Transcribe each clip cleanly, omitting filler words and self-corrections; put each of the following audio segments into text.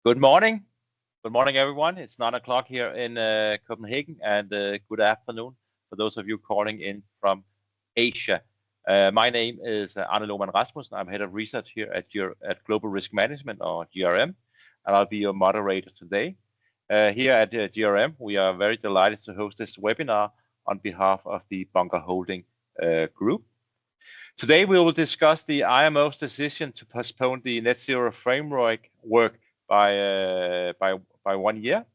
Good morning. Good morning, everyone. It's 9 o'clock here in Copenhagen, and good afternoon for those of you calling in from Asia. My name is Arne Lohmann Rasmussen. I'm head of research here at Global Risk Management, or GRM, and I'll be your moderator today. Here at GRM, we are very delighted to host this webinar on behalf of the Bunker Holding Group. Today, we will discuss the IMO's decision to postpone the net zero framework work by 1 year.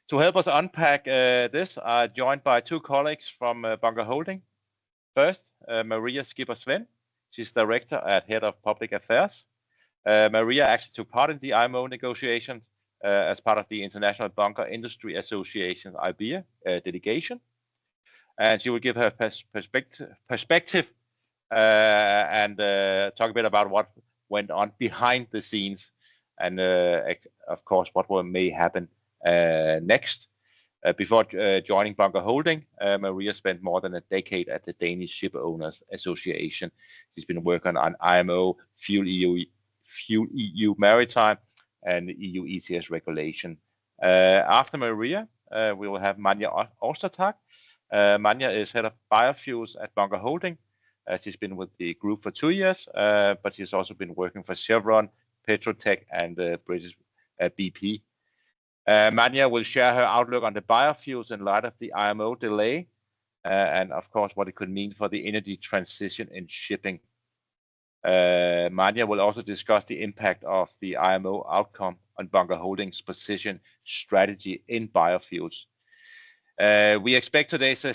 To help us unpack this, I'm joined by two colleagues from Bunker Holding. First, Maria Skipper Schwenn. She's director at Head of Public Affairs. Maria actually took part in the IMO negotiations as part of the International Bunker Industry Association's IBIA delegation. And she will give her perspective and talk a bit about what went on behind the scenes and, of course, what may happen next. Before joining Bunker Holding, Maria spent more than a decade at the Danish Ship Owners Association. She's been working on IMO, Fuel EU Maritime, and EU ETS regulation. After Maria, we will have Manja Ostertag. Manja is head of Biofuels at Bunker Holding. She's been with the group for 2 years, but she's also been working for Chevron, Petrotech, and British BP. Manja will share her outlook on the biofuels in light of the IMO delay, and of course what it could mean for the energy transition in shipping. Manja will also discuss the impact of the IMO outcome on Bunker Holding's position strategy in biofuels. We expect today's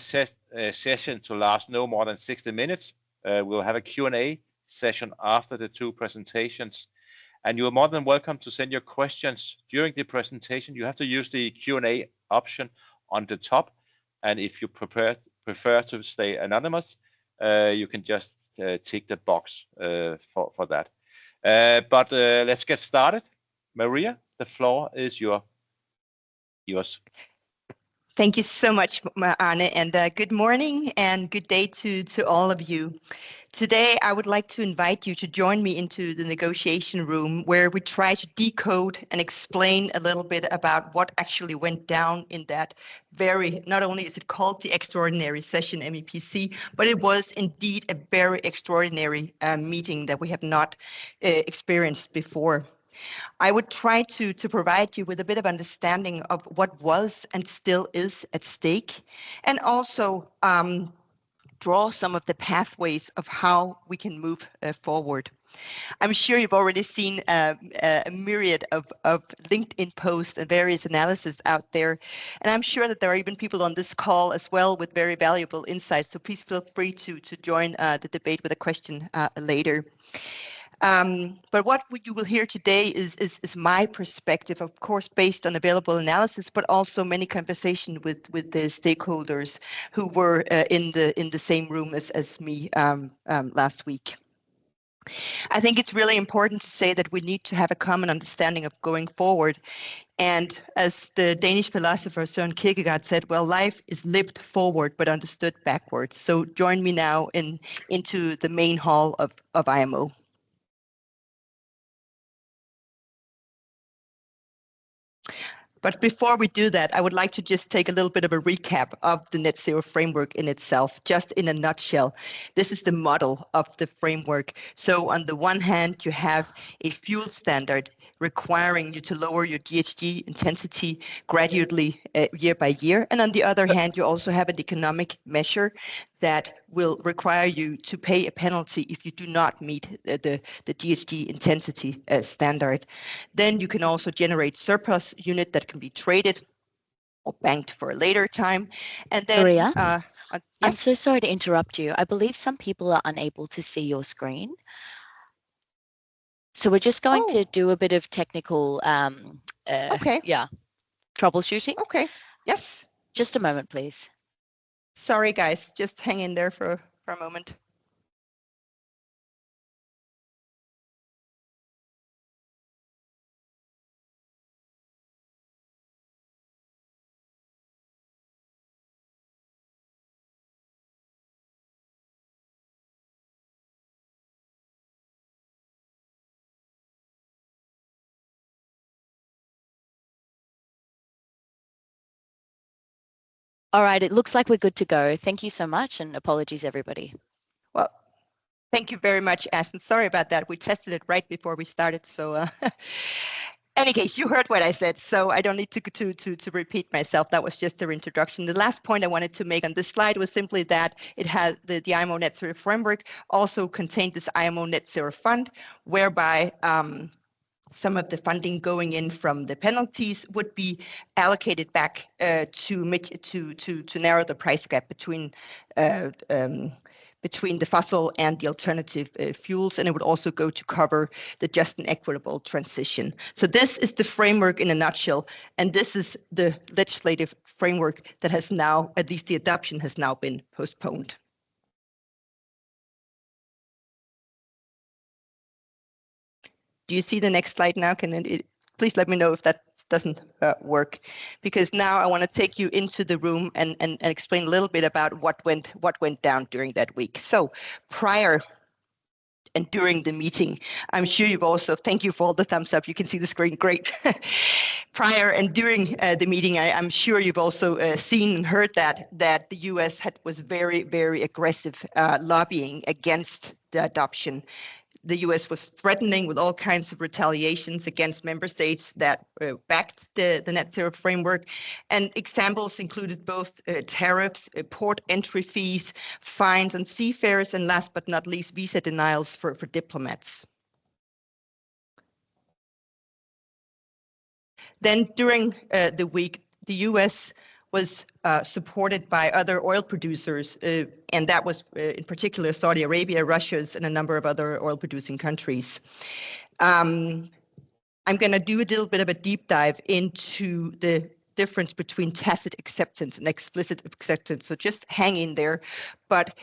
session to last no more than 60 minutes. We'll have a Q&A session after the two presentations. And you're more than welcome to send your questions during the presentation. You have to use the Q&A option on the top. And if you prefer to stay anonymous, you can just tick the box for that. But let's get started. Maria, the floor is yours. Thank you so much, Arne, and good morning and good day to all of you. Today, I would like to invite you to join me into the negotiation room where we try to decode and explain a little bit about what actually went down in that not only is it called the extraordinary session MEPC, but it was indeed a very extraordinary meeting that we have not experienced before. I would try to provide you with a bit of understanding of what was and still is at stake, and also draw some of the pathways of how we can move forward. I'm sure you've already seen a myriad of LinkedIn posts and various analysis out there, and I'm sure that there are even people on this call as well with very valuable insights, so please feel free to join the debate with a question later. But what you will hear today is my perspective, of course, based on available analysis, but also many conversations with the stakeholders who were in the same room as me last week. I think it's really important to say that we need to have a common understanding of going forward. And as the Danish philosopher Søren Kierkegaard said, well, life is lived forward but understood backwards. So join me now into the main hall of IMO. But before we do that, I would like to just take a little bit of a recap of the net zero framework in itself, just in a nutshell. This is the model of the framework. So on the one hand, you have a fuel standard requiring you to lower your GHG intensity gradually year by year. And on the other hand, you also have an economic measure that will require you to pay a penalty if you do not meet the GHG intensity standard. Then you can also generate surplus unit that can be traded or banked for a later time. And then, Maria, yes? I'm so sorry to interrupt you. I believe some people are unable to see your screen. So we're just going to do a bit of technical, troubleshooting. Okay, yes. Just a moment, please. Sorry, guys, just hang in there for a moment. All right, it looks like we're good to go. Thank you so much, and apologies, everybody. Well, thank you very much, Ashton. Sorry about that. We tested it right before we started, so any case, you heard what I said, so I don't need to repeat myself. That was just their introduction. The last point I wanted to make on this slide was simply that it has the IMO Net Zero framework also contained this IMO Net Zero fund, whereby some of the funding going in from the penalties would be allocated back to narrow the price gap between the fossil and the alternative fuels, and it would also go to cover the just and equitable transition. So this is the framework in a nutshell, and this is the legislative framework that has now, at least the adoption has now been postponed. Do you see the next slide now? Please let me know if that doesn't work, because now I want to take you into the room and explain a little bit about what went down during that week. So prior and during the meeting, I'm sure you've also, thank you for all the thumbs up, you can see the screen, great. Prior and during the meeting, I'm sure you've also seen and heard that the US was very, very aggressive lobbying against the adoption. The US was threatening with all kinds of retaliations against member states that backed the net zero framework. And examples included both tariffs, port entry fees, fines on seafarers, and last but not least, visa denials for diplomats. Then during the week, the US was supported by other oil producers, and that was in particular Saudi Arabia, Russia, and a number of other oil-producing countries. I'm going to do a little bit of a deep dive into the difference between tacit acceptance and explicit acceptance, so just hang in there. But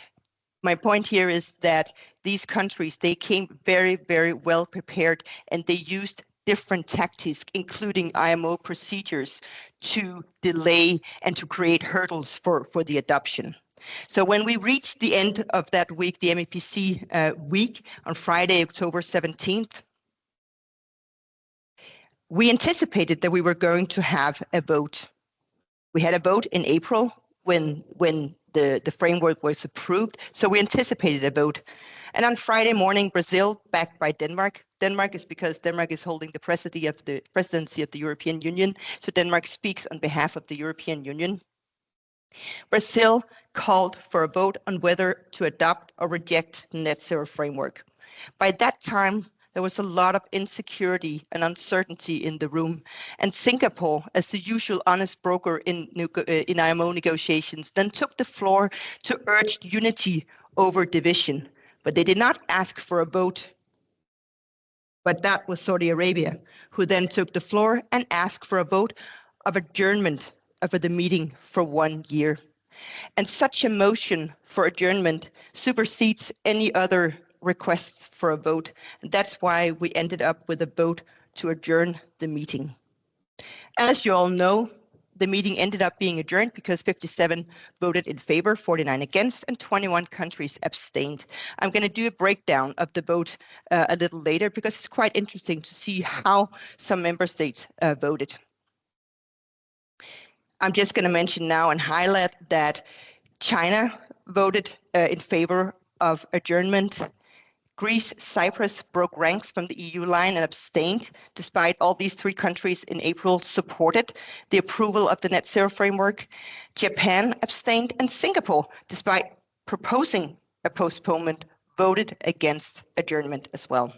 my point here is that these countries, they came very, very well prepared, and they used different tactics, including IMO procedures, to delay and to create hurdles for the adoption. So when we reached the end of that week, the MEPC week, on Friday, October 17th, we anticipated that we were going to have a vote. We had a vote in April when the framework was approved, so we anticipated a vote. And on Friday morning, Brazil, backed by Denmark. Denmark is because Denmark is holding the presidency of the European Union, so Denmark speaks on behalf of the European Union. Brazil called for a vote on whether to adopt or reject the net zero framework. By that time, there was a lot of insecurity and uncertainty in the room, and Singapore, as the usual honest broker in IMO negotiations, then took the floor to urge unity over division. But they did not ask for a vote. But that was Saudi Arabia, who then took the floor and asked for a vote of adjournment of the meeting for 1 year. And such a motion for adjournment supersedes any other requests for a vote. And that's why we ended up with a vote to adjourn the meeting. As you all know, the meeting ended up being adjourned because 57 voted in favor, 49 against, and 21 countries abstained. I'm going to do a breakdown of the vote a little later because it's quite interesting to see how some member states voted. I'm just going to mention now and highlight that China voted in favor of adjournment. Greece, Cyprus broke ranks from the EU line and abstained, despite all these three countries in April supported the approval of the net zero framework. Japan abstained, and Singapore, despite proposing a postponement, voted against adjournment as well.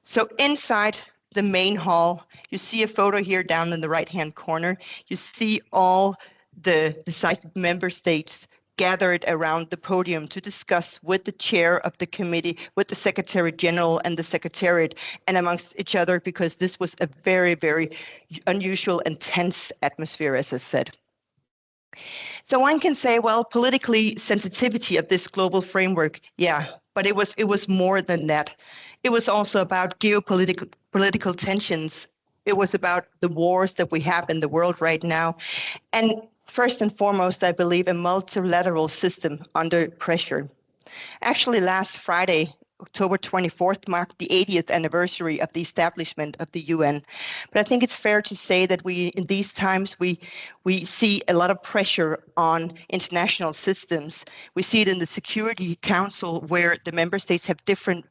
So inside the main hall, you see a photo here down in the right-hand corner. You see all the decisive member states gathered around the podium to discuss with the chair of the committee, with the Secretary General and the Secretariat, and amongst each other, because this was a very, very unusual and tense atmosphere, as I said. So one can say, well, politically sensitivity of this global framework, yeah, but it was more than that. It was also about political tensions. It was about the wars that we have in the world right now. And first and foremost, I believe a multilateral system under pressure. Actually, last Friday, October 24th marked the 80th anniversary of the establishment of the UN. But I think it's fair to say that in these times, we see a lot of pressure on international systems. We see it in the Security Council, where the member states have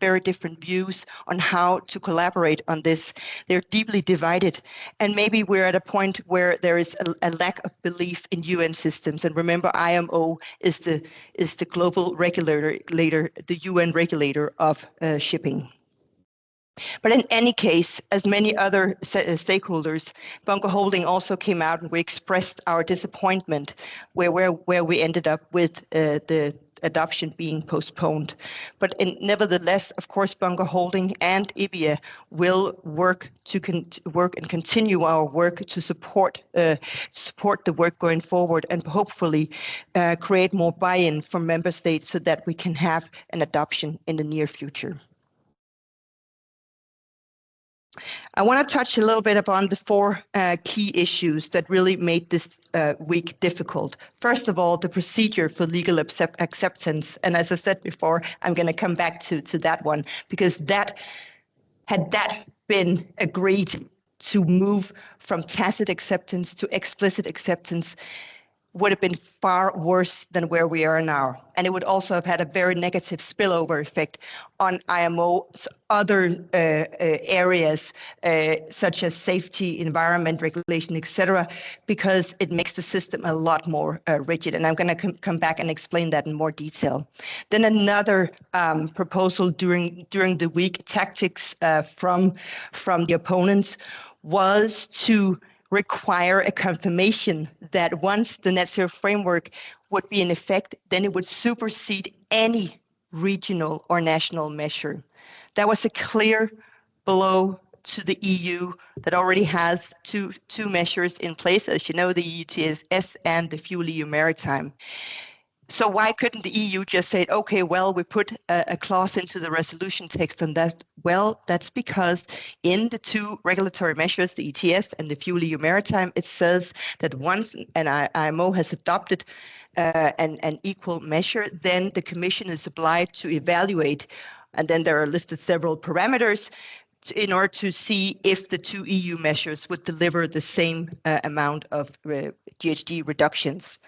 very different views on how to collaborate on this. They're deeply divided. And maybe we're at a point where there is a lack of belief in UN systems. And remember, IMO is the global regulator, the UN regulator of shipping. But in any case, as many other stakeholders, Bunker Holding also came out and we expressed our disappointment where we ended up with the adoption being postponed. But nevertheless, of course, Bunker Holding and IBIA will work and continue our work to support the work going forward and hopefully create more buy-in from member states so that we can have an adoption in the near future. I want to touch a little bit upon the four key issues that really made this week difficult. First of all, the procedure for legal acceptance. And as I said before, I'm going to come back to that one, because had that been agreed to move from tacit acceptance to explicit acceptance, would have been far worse than where we are now. And it would also have had a very negative spillover effect on IMO's other areas, such as safety, environment, regulation, etc., because it makes the system a lot more rigid. And I'm going to come back and explain that in more detail. Then another proposal during the week, tactics from the opponents, was to require a confirmation that once the net zero framework would be in effect, then it would supersede any regional or national measure. That was a clear blow to the EU that already has two measures in place, as you know, the EU ETS and the FuelEU Maritime. So why couldn't the EU just say, okay, well, we put a clause into the resolution text on that? Well, that's because in the two regulatory measures, the ETS and the FuelEU Maritime, it says that once an IMO has adopted an equal measure, then the Commission is obliged to evaluate, and then there are listed several parameters in order to see if the two EU measures would deliver the same amount of GHG reductions.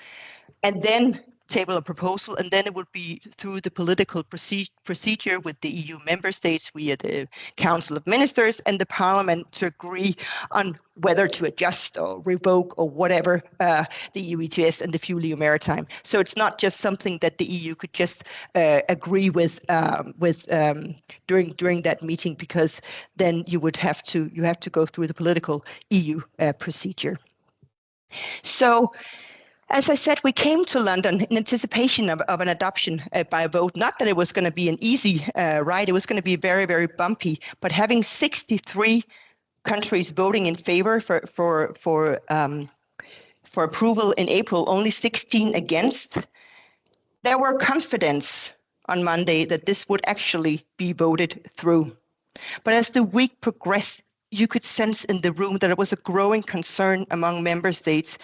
And then table a proposal, and then it would be through the political procedure with the EU member states via the Council of Ministers and the Parliament to agree on whether to adjust or revoke or whatever the EU ETS and the FuelEU Maritime. So it's not just something that the EU could just agree with during that meeting, because then you have to go through the political EU procedure. So, as I said, we came to London in anticipation of an adoption by a vote. Not that it was going to be an easy ride. It was going to be very, very bumpy. But having 63 countries voting in favor for approval in April, only 16 against, there were confidence on Monday that this would actually be voted through. But as the week progressed, you could sense in the room that there was a growing concern among member states,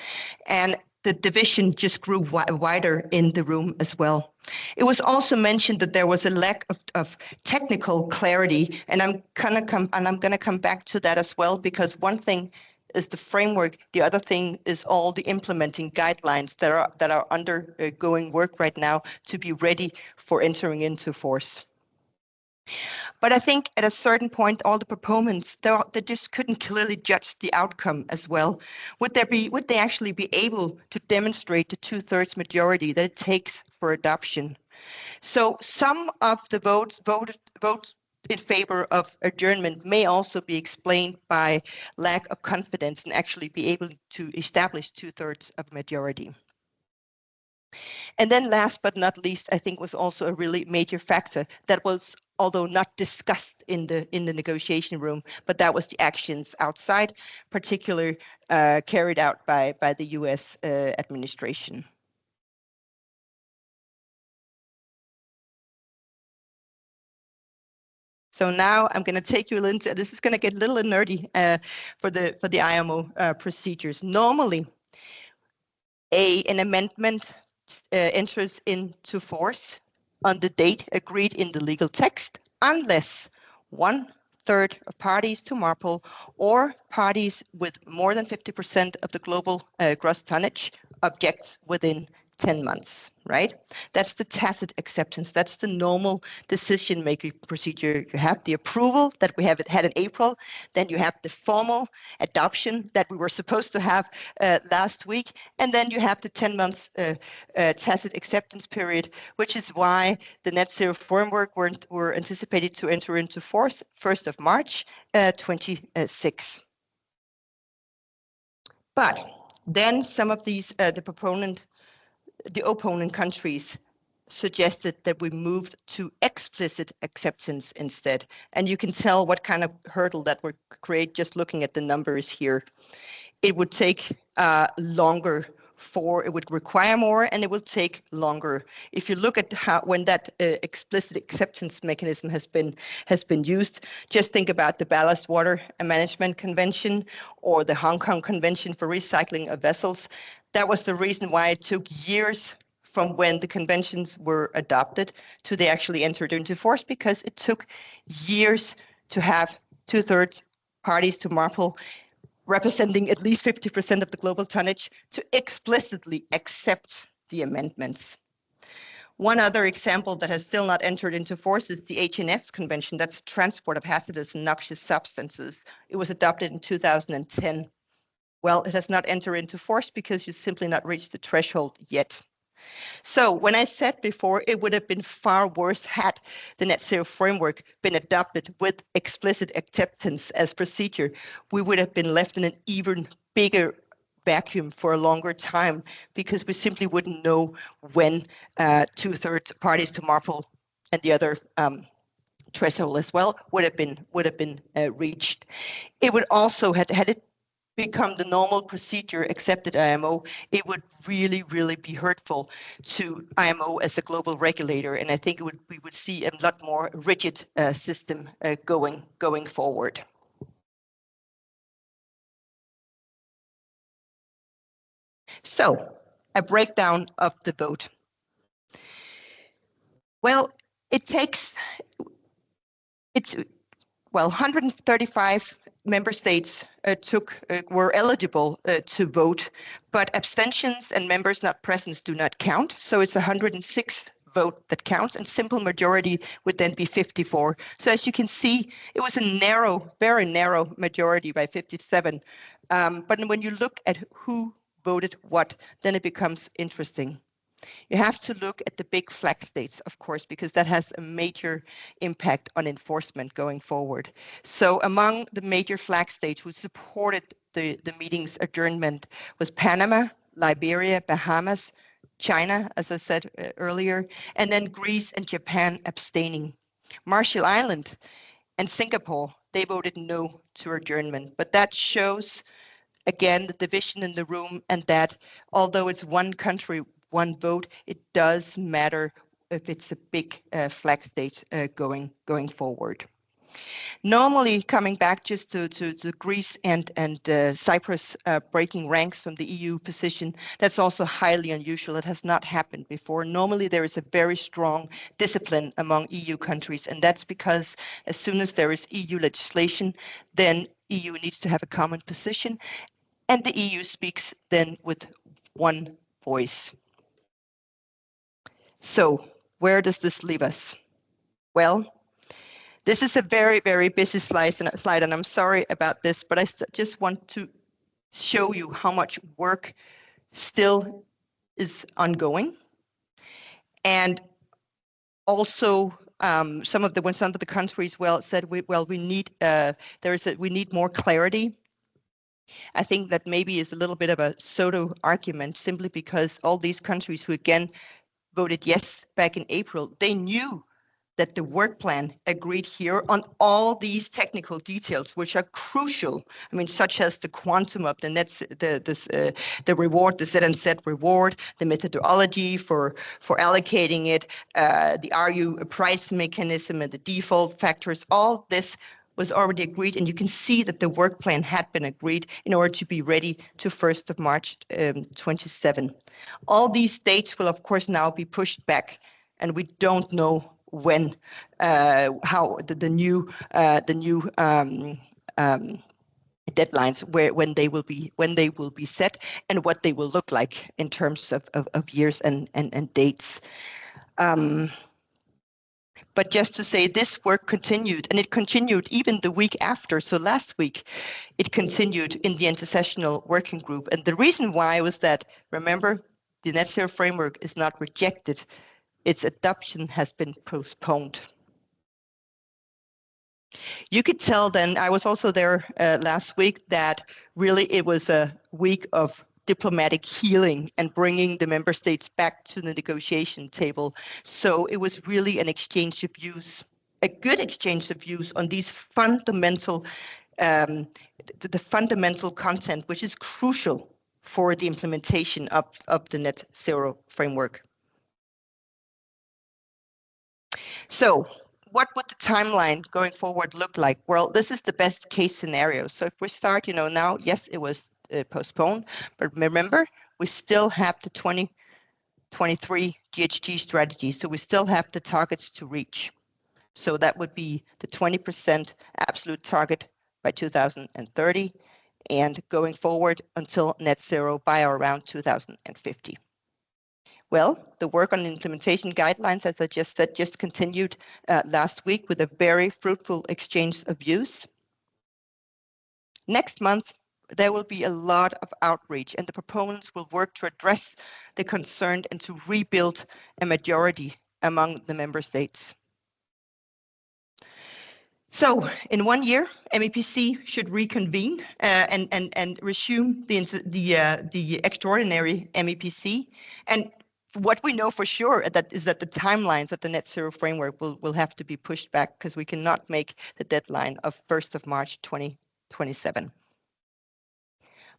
and the division just grew wider in the room as well. It was also mentioned that there was a lack of technical clarity, and I'm going to come back to that as well, because one thing is the framework, the other thing is all the implementing guidelines that are undergoing work right now to be ready for entering into force. But I think at a certain point, all the proponents, they just couldn't clearly judge the outcome as well. Would they actually be able to demonstrate the 2/3 majority that it takes for adoption? So some of the votes in favor of adjournment may also be explained by lack of confidence and actually be able to establish 2/3 of majority. And then last but not least, I think was also a really major factor that was, although not discussed in the negotiation room, but that was the actions outside, particularly carried out by the US administration. So now I'm going to take you into, this is going to get a little nerdy for the IMO procedures. Normally, an amendment enters into force on the date agreed in the legal text, unless 1/3 of parties to MARPOL or parties with more than 50% of the global gross tonnage objects within 10 months, right? That's the tacit acceptance. That's the normal decision-making procedure. You have the approval that we have had in April, then you have the formal adoption that we were supposed to have last week, and then you have the 10 months tacit acceptance period, which is why the net zero framework were anticipated to enter into force 1st of March 26. But then some of these, the opponent countries suggested that we moved to explicit acceptance instead. And you can tell what kind of hurdle that would create just looking at the numbers here. It would take longer it would require more, and it will take longer. If you look at when that explicit acceptance mechanism has been used, just think about the Ballast Water Management Convention or the Hong Kong Convention for Recycling of Vessels. That was the reason why it took years from when the conventions were adopted to they actually entered into force, because it took years to have 2/3 parties to MARPOL representing at least 50% of the global tonnage to explicitly accept the amendments. One other example that has still not entered into force is the HNS Convention. That's transport of hazardous and noxious substances. It was adopted in 2010. Well, it has not entered into force because you simply not reached the threshold yet. So when I said before, it would have been far worse had the net zero framework been adopted with explicit acceptance as procedure. We would have been left in an even bigger vacuum for a longer time, because we simply wouldn't know when 2/3 parties to MARPOL and the other threshold as well would have been reached. It would also had it become the normal procedure accepted IMO, it would really, really be hurtful to IMO as a global regulator. And I think we would see a lot more rigid system going forward. So a breakdown of the vote. Well, it's 135 member states were eligible to vote, but abstentions and members not present do not count. So it's 106 vote that counts, and simple majority would then be 54. So as you can see, it was a narrow, very narrow majority by 57. But when you look at who voted what, then it becomes interesting. You have to look at the big flag states, of course, because that has a major impact on enforcement going forward. So among the major flag states who supported the meeting's adjournment was Panama, Liberia, Bahamas, China, as I said earlier, and then Greece and Japan abstaining. Marshall Island and Singapore, they voted no to adjournment, but that shows again the division in the room, and that although it's one country, one vote, it does matter if it's a big flag state going forward. Normally, coming back just to Greece and Cyprus breaking ranks from the EU position, that's also highly unusual. It has not happened before. Normally, there is a very strong discipline among EU countries, and that's because as soon as there is EU legislation, then EU needs to have a common position, and the EU speaks then with one voice. So where does this leave us? Well, this is a very, very busy slide, and I'm sorry about this, but I just want to show you how much work still is ongoing. And also some of the countries said we need more clarity. I think that maybe is a little bit of a pseudo argument, simply because all these countries who again voted yes back in April, they knew that the work plan agreed here on all these technical details, which are crucial. I mean, such as the quantum of the nets, the reward, the set and set reward, the methodology for allocating it, the RU price mechanism and the default factors. All this was already agreed, and you can see that the work plan had been agreed in order to be ready to 1st of March 27. All these dates will, of course, now be pushed back, and we don't know when how the new deadlines when they will be set and what they will look like in terms of years and dates. But just to say, this work continued, and it continued even the week after. So last week, it continued in the intersessional working group. And the reason why was that, remember, the net zero framework is not rejected. Its adoption has been postponed. You could tell then, I was also there last week, that really it was a week of diplomatic healing and bringing the member states back to the negotiation table. So it was really an exchange of views, a good exchange of views on these fundamental, the fundamental content, which is crucial for the implementation of the net zero framework. So what would the timeline going forward look like? Well, this is the best case scenario. So if we start, now, yes, it was postponed, but remember, we still have the 2023 GHG strategy. So we still have the targets to reach. So that would be the 20% absolute target by 2030 and going forward until net zero by or around 2050. Well, the work on implementation guidelines, as I just said, just continued last week with a very fruitful exchange of views. Next month, there will be a lot of outreach, and the proponents will work to address the concern and to rebuild a majority among the member states. So in 1 year, MEPC should reconvene and resume the extraordinary MEPC. And what we know for sure is that the timelines of the net zero framework will have to be pushed back because we cannot make the deadline of 1st of March 2027.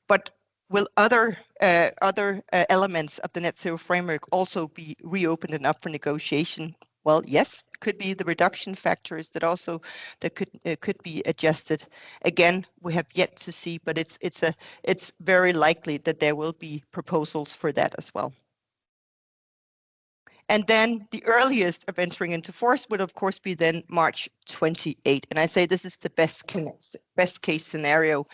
But will other elements of the net zero framework also be reopened and up for negotiation? Well, yes, it could be the reduction factors that could be adjusted. Again, we have yet to see, but it's very likely that there will be proposals for that as well. And then the earliest of entering into force would, of course, be then March 28. And I say this is the best case scenario.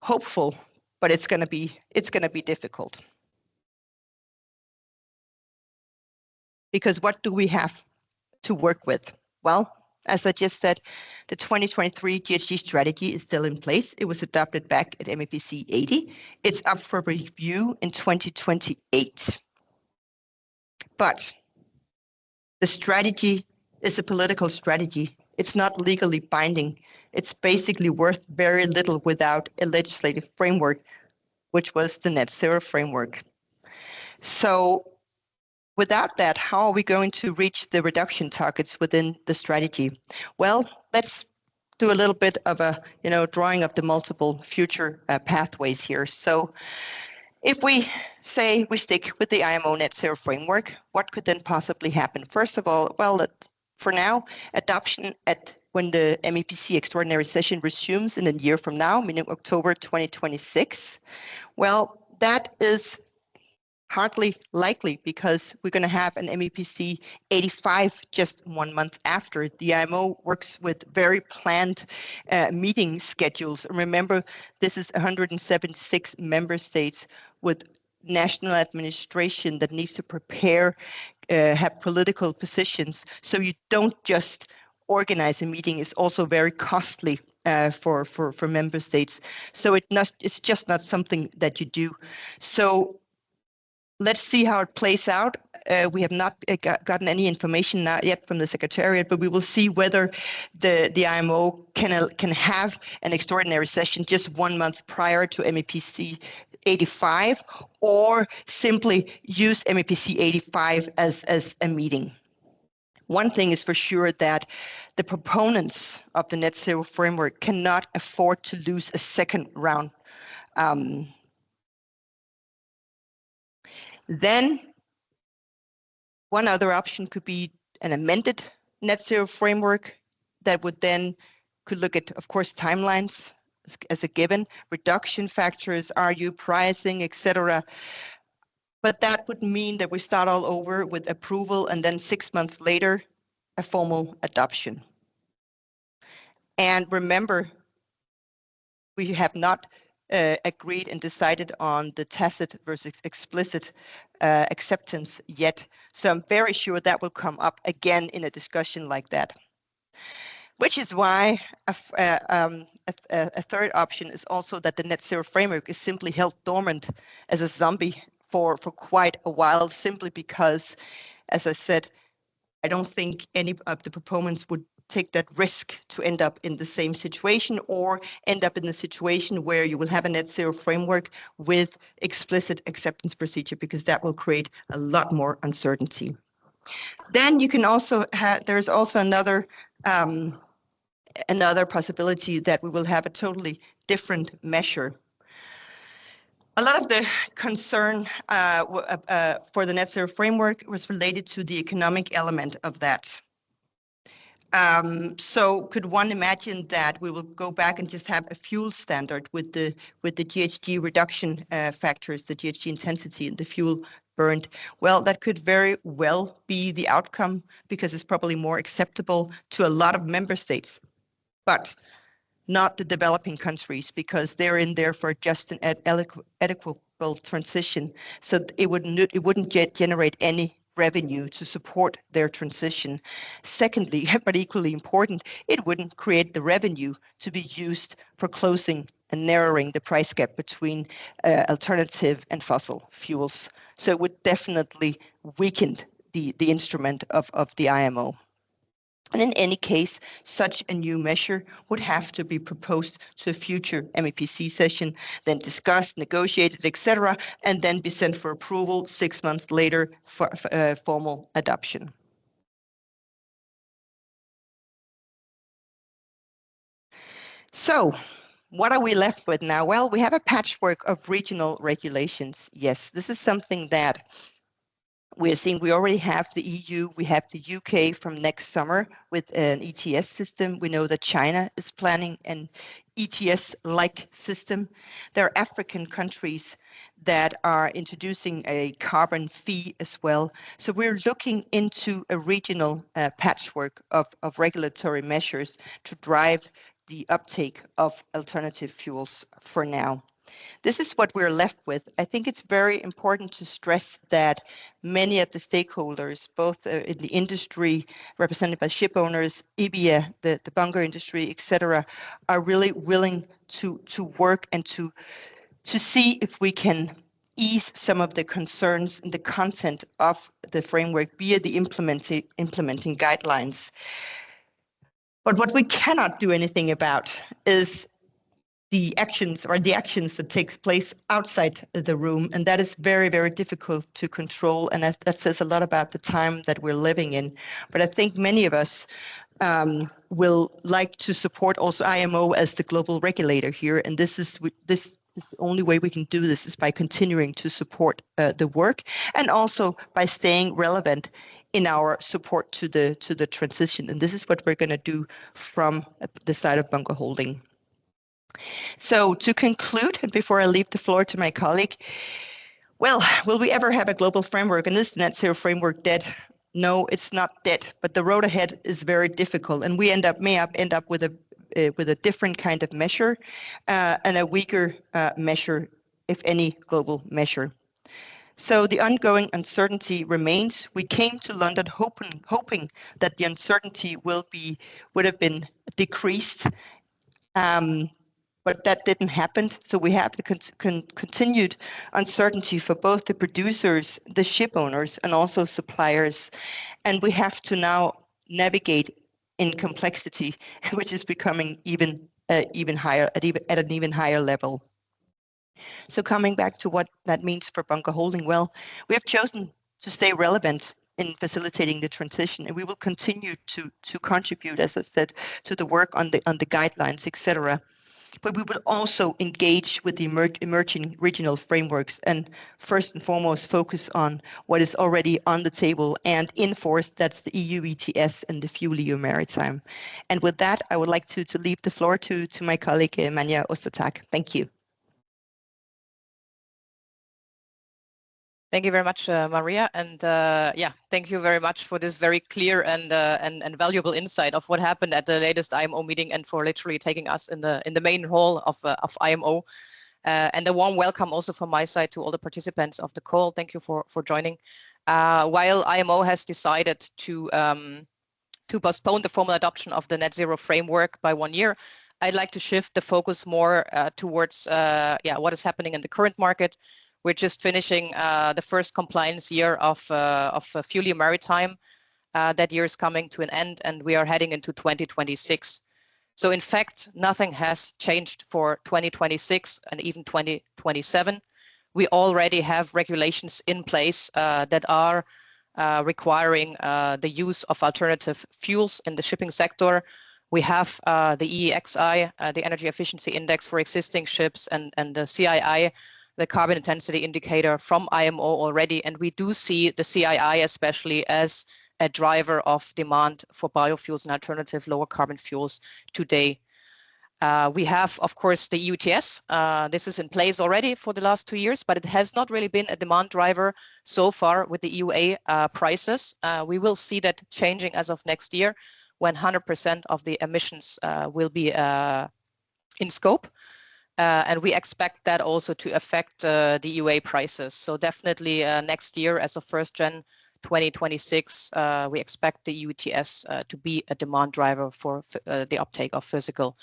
Hopeful, but it's going to be difficult. Because what do we have to work with? Well, as I just said, the 2023 GHG strategy is still in place. It was adopted back at MEPC 80. It's up for review in 2028. But the strategy is a political strategy. It's not legally binding. It's basically worth very little without a legislative framework, which was the net zero framework. So without that, how are we going to reach the reduction targets within the strategy? Well, let's do a little bit of a drawing of the multiple future pathways here. So if we say we stick with the IMO net zero framework, what could then possibly happen? First of all, well, for now, adoption when the MEPC extraordinary session resumes in a year from now, meaning October 2026. Well, that is hardly likely because we're going to have an MEPC 85 just 1 month after. The IMO works with very planned meeting schedules. Remember, this is 176 member states with national administration that needs to prepare, have political positions. So you don't just organize a meeting. It's also very costly for member states. So it's just not something that you do. So let's see how it plays out. We have not gotten any information yet from the Secretariat, but we will see whether the IMO can have an extraordinary session just 1 month prior to MEPC 85, or simply use MEPC 85 as a meeting. One thing is for sure that the proponents of the net zero framework cannot afford to lose a second round. Then one other option could be an amended net zero framework that would then could look at, of course, timelines as a given, reduction factors, RU pricing, etc. But that would mean that we start all over with approval and then 6 months later, a formal adoption. And remember, we have not agreed and decided on the tacit versus explicit acceptance yet. So I'm very sure that will come up again in a discussion like that. Which is why a third option is also that the net zero framework is simply held dormant as a zombie for quite a while, simply because, as I said, I don't think any of the proponents would take that risk to end up in the same situation or end up in the situation where you will have a net zero framework with explicit acceptance procedure, because that will create a lot more uncertainty. Then you can also have, there's also another possibility that we will have a totally different measure. A lot of the concern for the net zero framework was related to the economic element of that. So could one imagine that we will go back and just have a fuel standard with the GHG reduction factors, the GHG intensity and the fuel burned? Well, that could very well be the outcome, because it's probably more acceptable to a lot of member states, but not the developing countries, because they're in there for just an equitable transition. So it wouldn't generate any revenue to support their transition. Secondly, but equally important, it wouldn't create the revenue to be used for closing and narrowing the price gap between alternative and fossil fuels. So it would definitely weaken the instrument of the IMO. And in any case, such a new measure would have to be proposed to a future MEPC session, then discussed, negotiated, etc., and then be sent for approval 6 months later for formal adoption. So, what are we left with now? Well, we have a patchwork of regional regulations. Yes, this is something that we're seeing. We already have the EU, we have the UK from next summer with an ETS system. We know that China is planning an ETS-like system. There are African countries that are introducing a carbon fee as well. So we're looking into a regional patchwork of regulatory measures to drive the uptake of alternative fuels for now. This is what we're left with. I think it's very important to stress that many of the stakeholders, both in the industry represented by ship owners, IBIA, the bunker industry, etc., are really willing to work and to see if we can ease some of the concerns in the content of the framework via the implementing guidelines. But what we cannot do anything about is the actions that takes place outside the room, and that is very, very difficult to control, and that says a lot about the time that we're living in. But I think many of us will like to support also IMO as the global regulator here, and this is the only way we can do this is by continuing to support the work, and also by staying relevant in our support to the transition. And this is what we're going to do from the side of bunker holding. So to conclude, and before I leave the floor to my colleague, well, will we ever have a global framework? And is the net zero framework dead? No, it's not dead, but the road ahead is very difficult, and we may end up with a different kind of measure and a weaker measure, if any, global measure. So the ongoing uncertainty remains. We came to London hoping that the uncertainty would have been decreased. But that didn't happen. So we have the continued uncertainty for both the producers, the ship owners, and also suppliers. And we have to now navigate in complexity, which is becoming even higher, at an even higher level. So coming back to what that means for bunker holding, well, we have chosen to stay relevant in facilitating the transition, and we will continue to contribute, as I said, to the work on the guidelines, etc. But we will also engage with the emerging regional frameworks, and first and foremost focus on what is already on the table and in force. That's the EU ETS and the FuelEU Maritime. And with that, I would like to leave the floor to my colleague Manja Ostertag. Thank you. Thank you very much, Maria, and yeah, thank you very much for this very clear and valuable insight of what happened at the latest IMO meeting, and for literally taking us in the main hall of IMO. And a warm welcome also from my side to all the participants of the call. Thank you for joining. While IMO has decided to postpone the formal adoption of the net zero framework by 1 year, I'd like to shift the focus more towards what is happening in the current market. We're just finishing the first compliance year of FuelEU Maritime. That year is coming to an end, and we are heading into 2026. So in fact, nothing has changed for 2026 and even 2027. We already have regulations in place that are requiring the use of alternative fuels in the shipping sector. We have the EEXI, the Energy Efficiency Index for existing ships, and the CII, the carbon intensity indicator from IMO already. And we do see the CII especially as a driver of demand for biofuels and alternative lower carbon fuels today. We have, of course, the EU ETS. This is in place already for the last 2 years, but it has not really been a demand driver so far with the EUA prices. We will see that changing as of next year, when 100% of the emissions will be in scope. And we expect that also to affect the EUA prices. So definitely next year, as of 1st Jan 2026, we expect the EU ETS to be a demand driver for the uptake of physical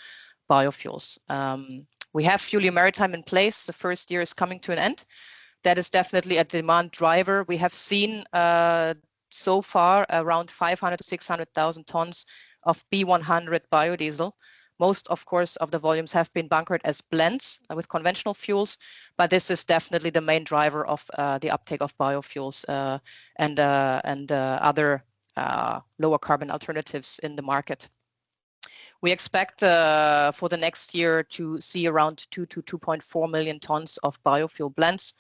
biofuels. We have FuelEU Maritime in place. The first year is coming to an end. That is definitely a demand driver. We have seen so far around 500 to 600,000 tons of B100 biodiesel. Most, of course, of the volumes have been bunkered as blends with conventional fuels, but this is definitely the main driver of the uptake of biofuels and other lower carbon alternatives in the market. We expect for the next year to see around 2 to 2.4 million tons of biofuel blends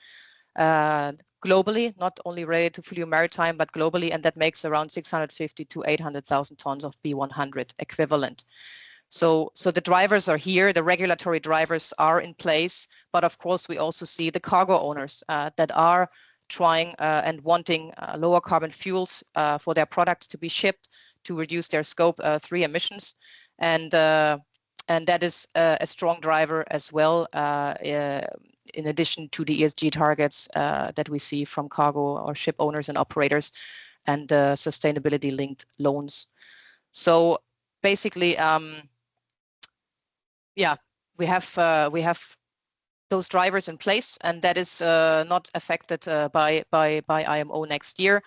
globally, not only related to FuelEU Maritime, but globally, and that makes around 650 to 800,000 tons of B100 equivalent. So the drivers are here, the regulatory drivers are in place, but of course we also see the cargo owners that are trying and wanting lower carbon fuels for their products to be shipped to reduce their scope 3 emissions. And that is a strong driver as well, in addition to the ESG targets that we see from cargo or ship owners and operators and sustainability linked loans. So basically, we have those drivers in place, and that is not affected by IMO next year.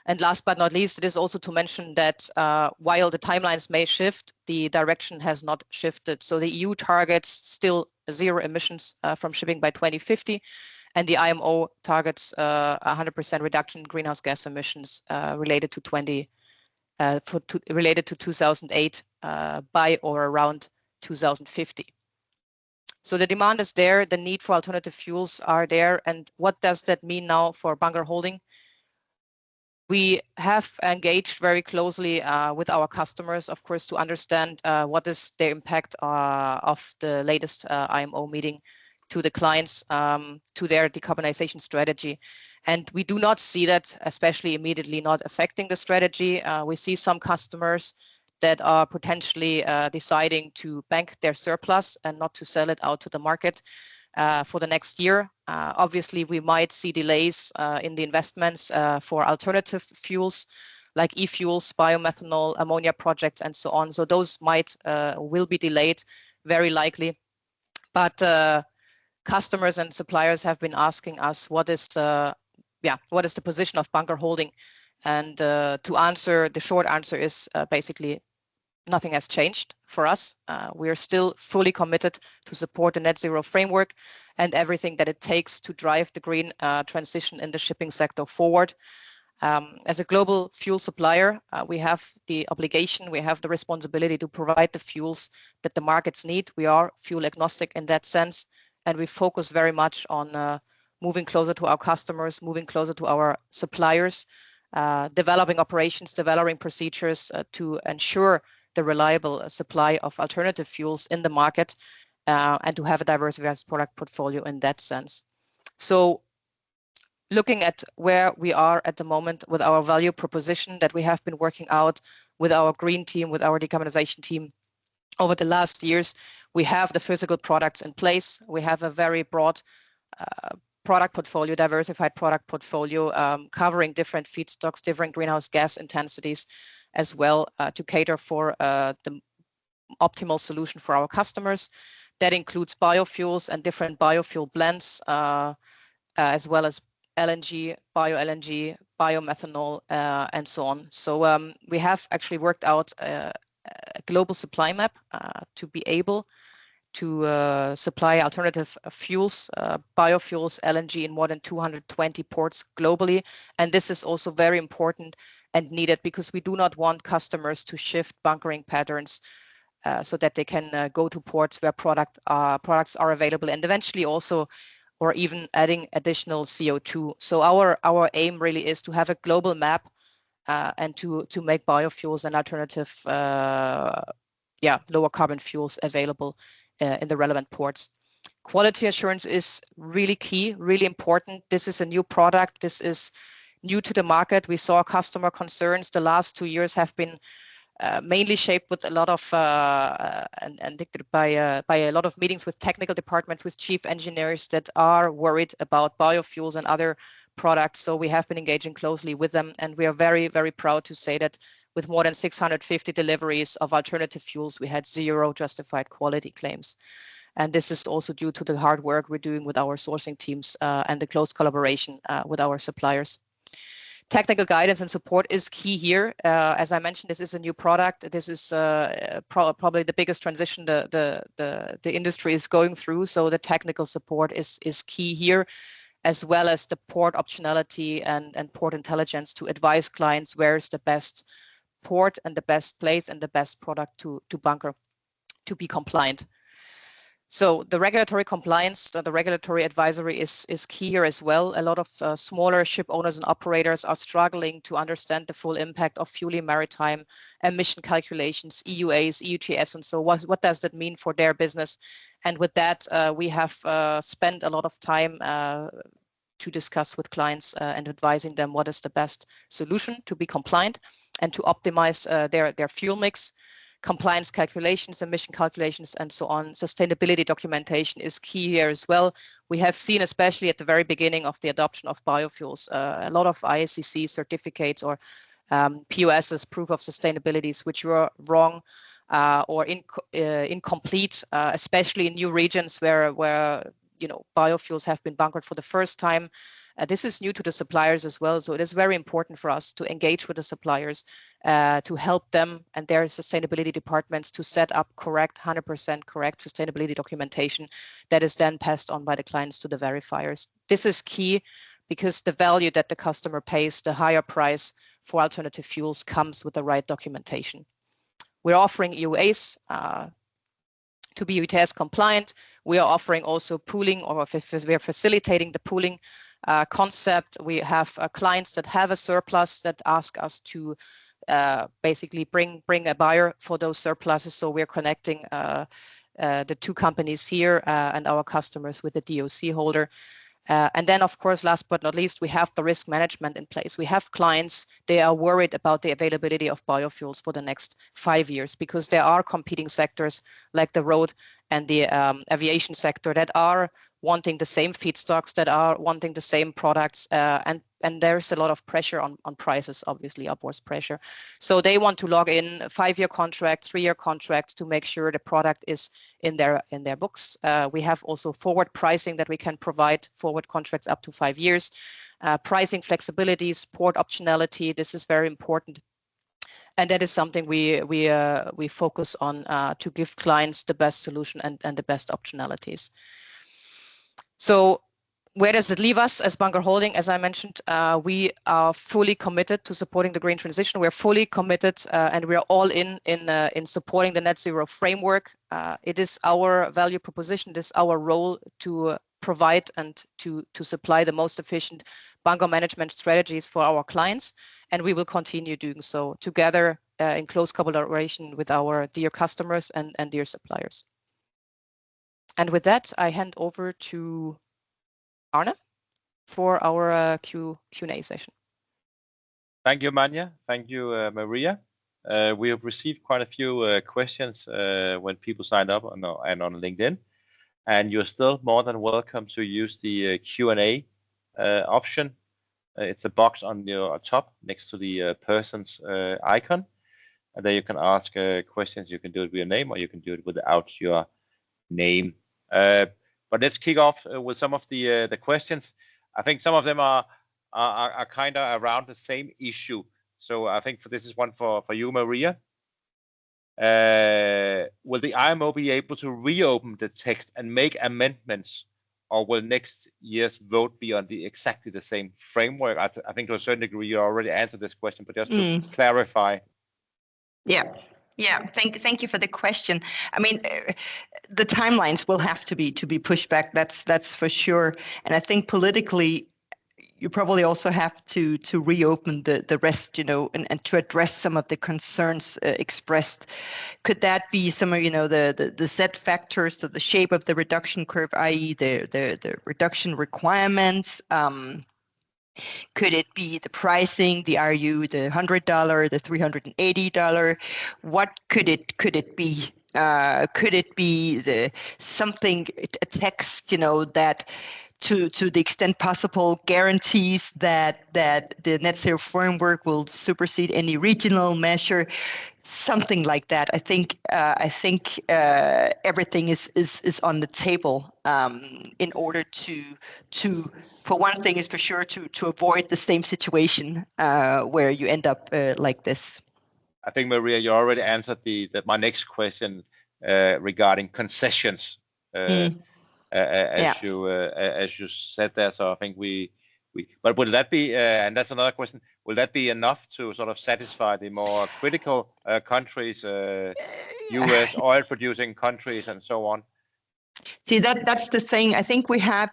And last but not least, it is also to mention that while the timelines may shift, the direction has not shifted. So the EU targets still 0 emissions from shipping by 2050, and the IMO targets 100% reduction in greenhouse gas emissions related to 2008 by or around 2050. So the demand is there, the need for alternative fuels are there. And what does that mean now for bunker holding? We have engaged very closely with our customers, of course, to understand what is the impact of the latest IMO meeting to the clients, to their decarbonization strategy. And we do not see that, especially immediately, not affecting the strategy. We see some customers that are potentially deciding to bank their surplus and not to sell it out to the market for the next year. Obviously, we might see delays in the investments for alternative fuels like e-fuels, biomethanol, ammonia projects, and so on. So those will be delayed, very likely. But customers and suppliers have been asking us what is the position of bunker holding, and to answer, the short answer is basically nothing has changed for us. We are still fully committed to support the net zero framework and everything that it takes to drive the green transition in the shipping sector forward. As a global fuel supplier, we have the obligation, we have the responsibility to provide the fuels that the markets need. We are fuel agnostic in that sense, and we focus very much on moving closer to our customers, moving closer to our suppliers, developing operations, developing procedures to ensure the reliable supply of alternative fuels in the market, and to have a diversified product portfolio in that sense. So looking at where we are at the moment with our value proposition that we have been working out with our green team, with our decarbonization team over the last years, we have the physical products in place. We have a very broad product portfolio, diversified product portfolio, covering different feedstocks, different greenhouse gas intensities as well, to cater for the optimal solution for our customers. That includes biofuels and different biofuel blends, as well as LNG, bio-LNG, biomethanol, and so on. So we have actually worked out a global supply map to be able to supply alternative fuels, biofuels, LNG in more than 220 ports globally. And this is also very important and needed because we do not want customers to shift bunkering patterns so that they can go to ports where products are available, and eventually also, or even adding additional CO2. So our aim really is to have a global map and to make biofuels and alternative, lower carbon fuels available in the relevant ports. Quality assurance is really key, really important. This is a new product. This is new to the market. We saw customer concerns. The last 2 years have been mainly shaped with a lot of and dictated by a lot of meetings with technical departments, with chief engineers that are worried about biofuels and other products. So we have been engaging closely with them, and we are very, very proud to say that with more than 650 deliveries of alternative fuels, we had 0 justified quality claims. And this is also due to the hard work we're doing with our sourcing teams and the close collaboration with our suppliers. Technical guidance and support is key here. As I mentioned, this is a new product. This is probably the biggest transition the industry is going through. So the technical support is key here, as well as the port optionality and port intelligence to advise clients where is the best port and the best place and the best product to bunker to be compliant. So the regulatory compliance, the regulatory advisory is key here as well. A lot of smaller ship owners and operators are struggling to understand the full impact of fueling maritime emission calculations, EUAs, EUTS, and so what does that mean for their business? And with that, we have spent a lot of time to discuss with clients and advising them what is the best solution to be compliant and to optimize their fuel mix. Compliance calculations, emission calculations, and so on. Sustainability documentation is key here as well. We have seen, especially at the very beginning of the adoption of biofuels, a lot of ISCC certificates or POSs, proof of sustainabilities, which were wrong or incomplete, especially in new regions where biofuels have been bunkered for the first time. This is new to the suppliers as well, so it is very important for us to engage with the suppliers to help them and their sustainability departments to set up 100% correct sustainability documentation that is then passed on by the clients to the verifiers. This is key because the value that the customer pays, the higher price for alternative fuels, comes with the right documentation. We're offering EUAs to be EUTS compliant. We are offering also pooling, or we are facilitating the pooling concept. We have clients that have a surplus that ask us to basically bring a buyer for those surpluses. So we're connecting the two companies here and our customers with the DOC holder. And then, of course, last but not least, we have the risk management in place. We have clients, they are worried about the availability of biofuels for the next 5 years because there are competing sectors like the road and the aviation sector that are wanting the same feedstocks, that are wanting the same products, and there's a lot of pressure on prices, obviously upwards pressure. So they want to log in 5-year contracts, 3-year contracts to make sure the product is in their books. We have also forward pricing that we can provide, forward contracts up to 5 years, pricing flexibilities, port optionality. This is very important. And that is something we focus on to give clients the best solution and the best optionalities. So where does it leave us as Bunker Holding? As I mentioned, we are fully committed to supporting the green transition. We're fully committed and we're all in supporting the net zero framework. It is our value proposition. It is our role to provide and to supply the most efficient bunker management strategies for our clients. And we will continue doing so together in close collaboration with our dear customers and dear suppliers. And with that, I hand over to Arne. for our Q&A session. Thank you, Manja. Thank you, Maria. We have received quite a few questions when people signed up on LinkedIn, and you're still more than welcome to use the Q&A option. It's a box on your top next to the person's icon, and there you can ask questions. You can do it with your name, or you can do it without your name. But let's kick off with some of the questions. I think some of them are kind of around the same issue. So I think this is one for you, Maria. Will the IMO be able to reopen the text and make amendments, or will next year's vote be on exactly the same framework? I think to a certain degree you already answered this question, but just to clarify. Yeah. Thank you for the question. I mean, the timelines will have to be pushed back. That's for sure. And I think politically, you probably also have to reopen the rest, and to address some of the concerns expressed. Could that be some of the Z factors, so the shape of the reduction curve, i.e. the reduction requirements? Could it be the pricing, the RU, the $100, the $380? What could it be? Could it be a text, that to the extent possible guarantees that the net zero framework will supersede any regional measure? Something like that. I think everything is on the table in order to for one thing is for sure to avoid the same situation where you end up like this. I think, Maria, you already answered my next question regarding concessions, as you said there. So I think but will that be, and that's another question, will that be enough to sort of satisfy the more critical countries, US oil producing countries and so on? See, that's the thing. I think we have,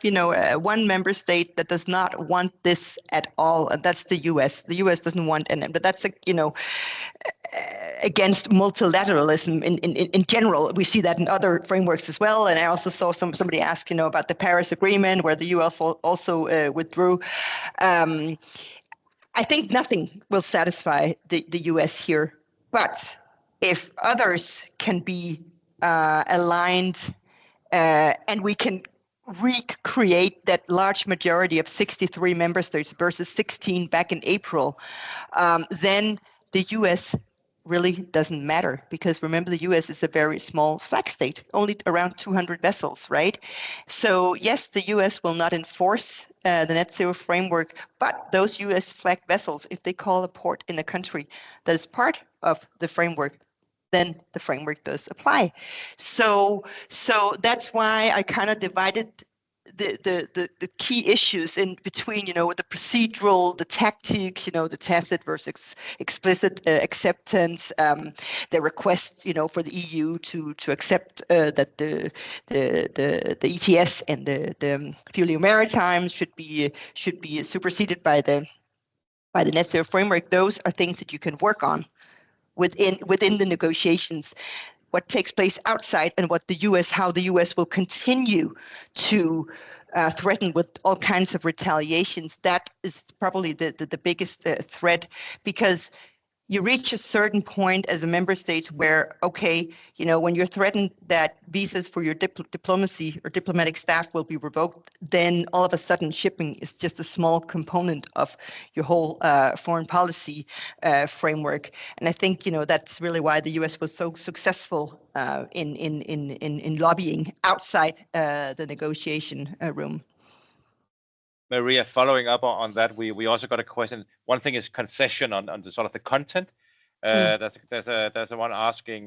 one member state that does not want this at all, and that's the US. The US doesn't want any, but that's against multilateralism in general. We see that in other frameworks as well. And I also saw somebody ask, about the Paris Agreement, where the US also withdrew. I think nothing will satisfy the US here, but if others can be aligned. And we can recreate that large majority of 63 member states versus 16 back in April, then the US really doesn't matter, because remember, the US is a very small flag state, only around 200 vessels, right? So yes, the US will not enforce the net zero framework, but those US flagged vessels, if they call a port in a country that is part of the framework, then the framework does apply. So that's why I kind of divided the key issues in between, the procedural, the tactic, the tacit versus explicit acceptance, the request, for the EU to accept that the ETS and the fuel maritime should be superseded by the net zero framework. Those are things that you can work on within the negotiations. What takes place outside and how the US will continue to threaten with all kinds of retaliations, that is probably the biggest threat, because you reach a certain point as a member state where, okay, when you're threatened that visas for your diplomacy or diplomatic staff will be revoked, then all of a sudden shipping is just a small component of your whole foreign policy framework. And I think, that's really why the US was so successful in lobbying outside the negotiation room. Maria, following up on that, we also got a question. One thing is concession on the sort of the content. There's one asking,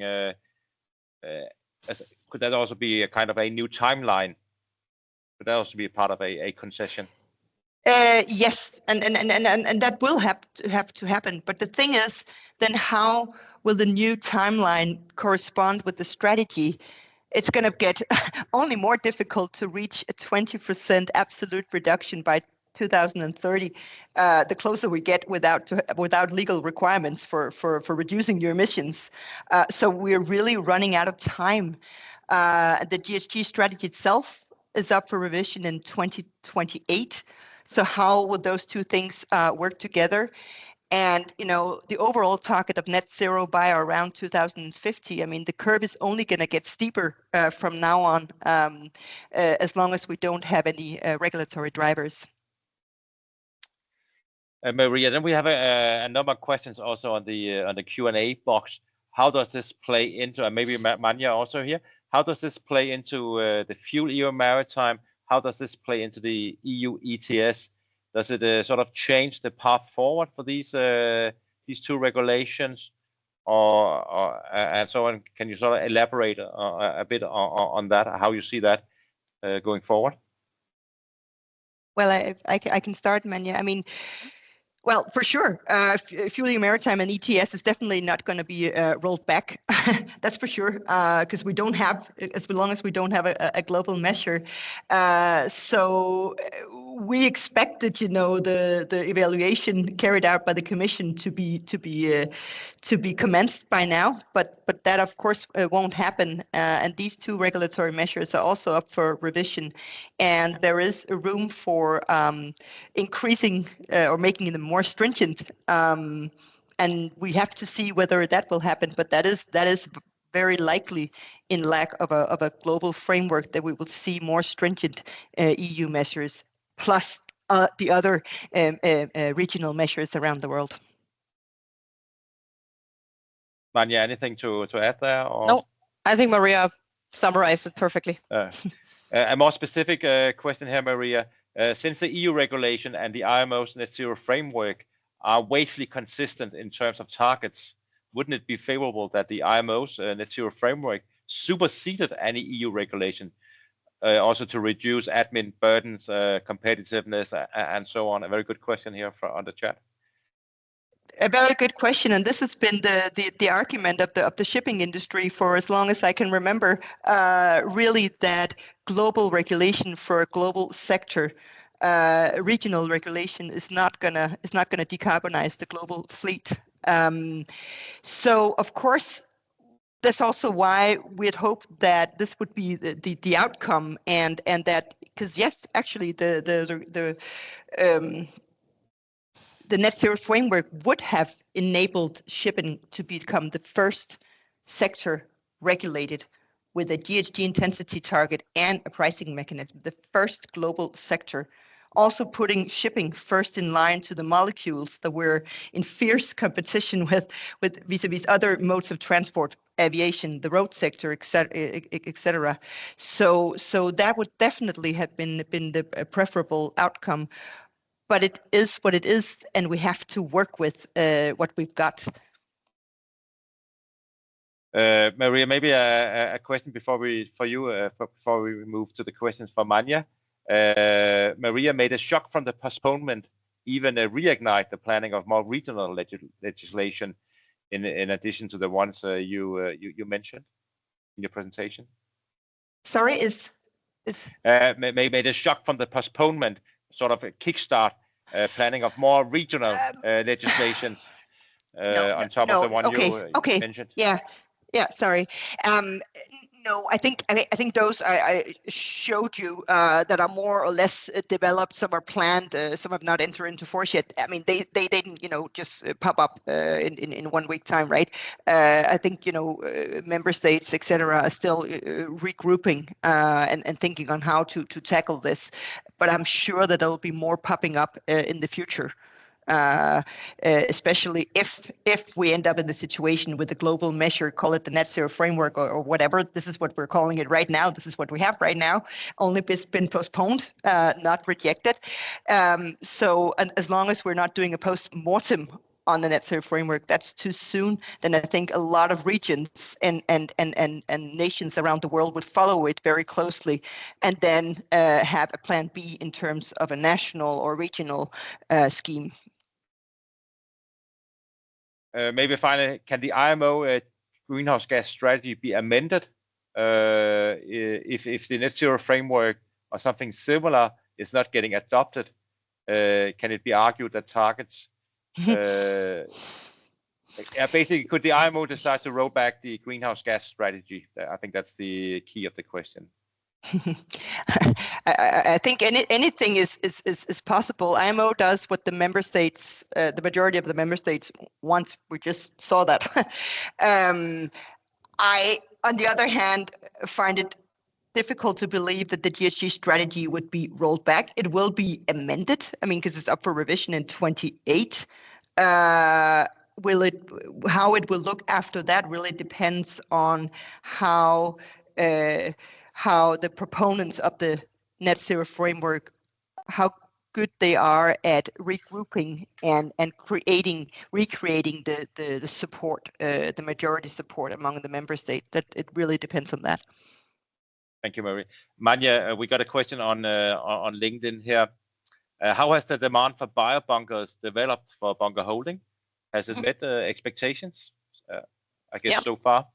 could that also be a kind of a new timeline? Could that also be a part of a concession? Yes, and that will have to happen. But the thing is, then how will the new timeline correspond with the strategy? It's going to get only more difficult to reach a 20% absolute reduction by 2030. The closer we get without legal requirements for reducing your emissions. So we're really running out of time. The GHG strategy itself is up for revision in 2028. So how would those two things work together? And the overall target of net zero by around 2050, I mean, the curve is only going to get steeper from now on, as long as we don't have any regulatory drivers. Maria, then we have a number of questions also on the Q&A box. How does this play into, and maybe Manja also here, how does this play into the Fuel EU Maritime? How does this play into the EU ETS? Does it sort of change the path forward for these two regulations, or and so on? Can you sort of elaborate a bit on that? How you see that going forward? Well, I can start, Manja. I mean, well, for sure, Fuel EU Maritime and ETS is definitely not going to be rolled back. That's for sure, because we don't have, as long as we don't have a global measure. So we expected, the evaluation carried out by the Commission to be commenced by now, but that of course won't happen. And these two regulatory measures are also up for revision, and there is a room for increasing or making them more stringent, and we have to see whether that will happen. But that is very likely, in lack of a global framework, that we will see more stringent EU measures plus the other regional measures around the world. Manja, anything to add there? Or? No, I think Maria summarized it perfectly. A more specific question here, Maria. Since the EU regulation and the IMO's net zero framework are vastly consistent in terms of targets, wouldn't it be favorable that the IMO's net zero framework superseded any EU regulation, also to reduce admin burdens, competitiveness, and so on? A very good question here on the chat. A very good question, and this has been the argument of the shipping industry for as long as I can remember. Really, that global regulation for a global sector, regional regulation, is not gonna decarbonize the global fleet. So of course, that's also why we had hoped that this would be the outcome, and that, because yes, actually the net zero framework would have enabled shipping to become the first sector regulated with a GHG intensity target and a pricing mechanism, the first global sector, also putting shipping first in line to the molecules that were in fierce competition with vis-a-vis other modes of transport, aviation, the road sector, etc. So that would definitely have been the preferable outcome. But it is what it is, and we have to work with what we've got. Maria, maybe a question before we move to the questions for Manja. Maria, made a shock from the postponement even reignite the planning of more regional legislation in addition to the ones you mentioned in your presentation? Sorry, made a shock from the postponement, sort of a kickstart planning of more regional legislations on top of the one you mentioned. Yeah, sorry. No, I think those I showed you that are more or less developed. Some are planned. Some have not entered into force yet. I mean, they didn't just pop up in 1 week time, right? I think member states, etc., are still regrouping and thinking on how to tackle this. But I'm sure that there will be more popping up in the future. Especially if we end up in the situation with a global measure, call it the net zero framework or whatever. This is what we're calling it right now. This is what we have right now. Only been postponed, not rejected. So as long as we're not doing a post-mortem on the net zero framework, that's too soon. Then I think a lot of regions and nations around the world would follow it very closely, and then have a plan B in terms of a national or regional scheme. Maybe finally, can the IMO greenhouse gas strategy be amended if the net zero framework or something similar is not getting adopted? Can it be argued that targets basically, could the IMO decide to roll back the greenhouse gas strategy? I think that's the key of the question. I think anything is possible. IMO does what the member states, the majority of the member states want. We just saw that. I, on the other hand, find it difficult to believe that the GHG strategy would be rolled back. It will be amended. I mean, because it's up for revision in 28. How it will look after that really depends on how the proponents of the net zero framework, how good they are at regrouping and recreating the support, the majority support among the member states. That it really depends on that. Thank you, Mary. Manja, we got a question on LinkedIn here. How has the demand for biobunkers developed for bunker holding? Has it met expectations? I guess so far.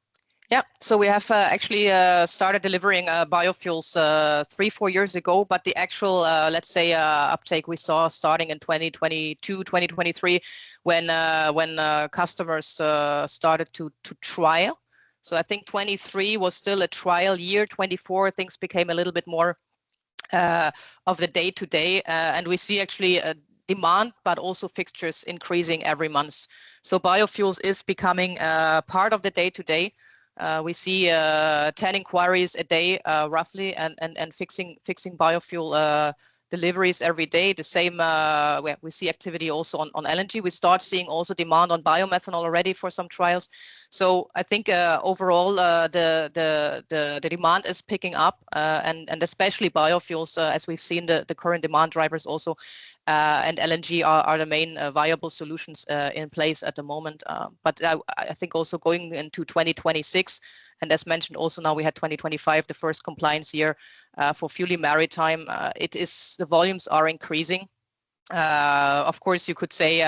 Yeah, so we have actually started delivering biofuels 3-4 years ago, but the actual, let's say, uptake we saw starting in 2022, 2023, when customers started to trial. So I think 23 was still a trial year. 24 things became a little bit more of the day-to-day, and we see actually a demand, but also fixtures increasing every month. So biofuels is becoming part of the day-to-day. We see 10 inquiries a day roughly, and fixing biofuel deliveries every day. The same, we see activity also on LNG. We start seeing also demand on biomethanol already for some trials. So I think overall the demand is picking up, and especially biofuels, as we've seen the current demand drivers also, and LNG are the main viable solutions in place at the moment. But I think also going into 2026, and as mentioned also now we had 2025, the first compliance year for Fueling Maritime. The volumes are increasing. Of course, you could say,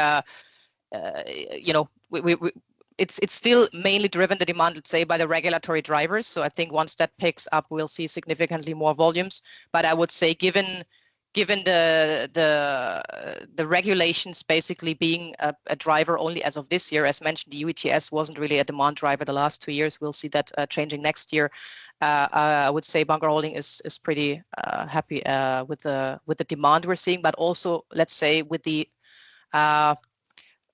it's still mainly driven, the demand, let's say, by the regulatory drivers. So I think once that picks up, we'll see significantly more volumes. But I would say, given the regulations basically being a driver only as of this year, as mentioned, the EU ETS wasn't really a demand driver the last 2 years. We'll see that changing next year. I would say bunker holding is pretty happy with the demand we're seeing, but also, let's say, with the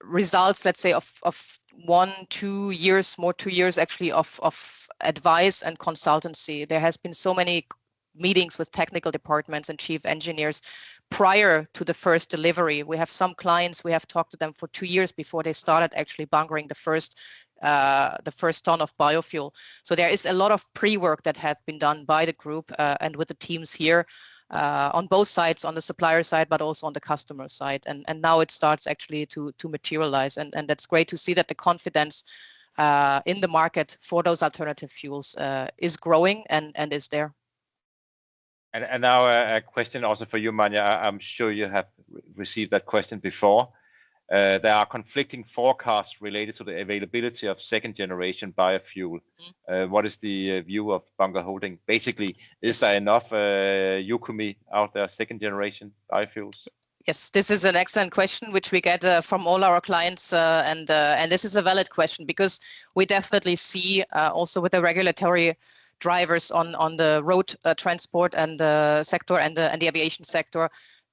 results, let's say, of 1-2 years, more 2 years actually of advice and consultancy. There has been so many meetings with technical departments and chief engineers prior to the first delivery. We have some clients, we have talked to them for 2 years before they started actually bunkering the first ton of biofuel. So there is a lot of pre-work that had been done by the group and with the teams here on both sides, on the supplier side, but also on the customer side. And now it starts actually to materialize. And that's great to see that the confidence in the market for those alternative fuels is growing and is there. And now a question also for you, Manja. I'm sure you have received that question before. There are conflicting forecasts related to the availability of second generation biofuel. What is the view of bunker holding? Basically, is there enough Ukumi out there, second generation biofuels? Yes, this is an excellent question, which we get from all our clients, and this is a valid question, because we definitely see also with the regulatory drivers on the road transport and sector and the aviation sector.